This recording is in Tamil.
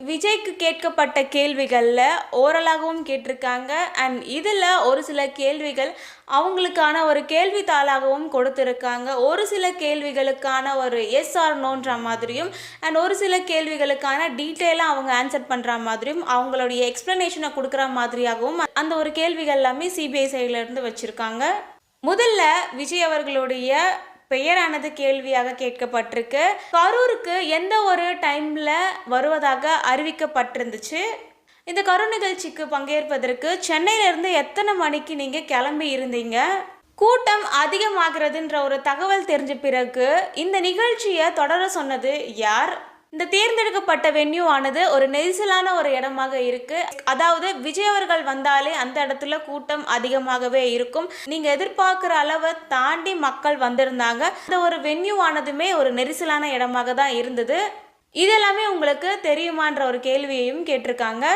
விஜய்க்கு கேட்கப்பட்ட கேள்விகளில் ஓரலாகவும் கேட்டிருக்காங்க. அண்ட் இதில் ஒரு சில கேள்விகள் அவங்களுக்கான ஒரு கேள்வித்தாளாகவும் கொடுத்துருக்காங்க. ஒரு சில கேள்விகளுக்கான ஒரு எஸ் ஆர் நோன்ற மாதிரியும் அண்ட் ஒரு சில கேள்விகளுக்கான டீட்டெயிலாக அவங்க ஆன்சர் பண்ணுற மாதிரியும் அவங்களுடைய எக்ஸ்ப்ளனேஷனை கொடுக்குற மாதிரியாகவும் அந்த ஒரு கேள்விகள் எல்லாமே சிபிஐ சைட்லேருந்து வச்சுருக்காங்க. முதல்ல விஜய் அவர்களுடைய பெயரானது கேள்வியாக கேட்கப்பட்டிருக்கு. கரூருக்கு எந்த ஒரு டைமில் வருவதாக அறிவிக்கப்பட்டிருந்துச்சு? இந்த கரூர் நிகழ்ச்சிக்கு பங்கேற்பதற்கு சென்னையிலேருந்து எத்தனை மணிக்கு நீங்கள் கிளம்பி இருந்தீங்க? கூட்டம் அதிகமாகிறதுன்ற ஒரு தகவல் தெரிஞ்ச பிறகு இந்த நிகழ்ச்சியை தொடர சொன்னது யார்? இந்த தேர்ந்தெடுக்கப்பட்ட வென்யூ ஆனது ஒரு நெரிசலான ஒரு இடமாக இருக்கு. அதாவது விஜய் அவர்கள் வந்தாலே அந்த இடத்துல கூட்டம் அதிகமாகவே இருக்கும். நீங்க எதிர்பார்க்குற அளவை தாண்டி மக்கள் வந்திருந்தாங்க. அந்த ஒரு வென்யூ ஆனதுமே ஒரு நெரிசலான இடமாக தான் இருந்தது. இதெல்லாமே உங்களுக்கு தெரியுமான்ற ஒரு கேள்வியையும் கேட்டிருக்காங்க.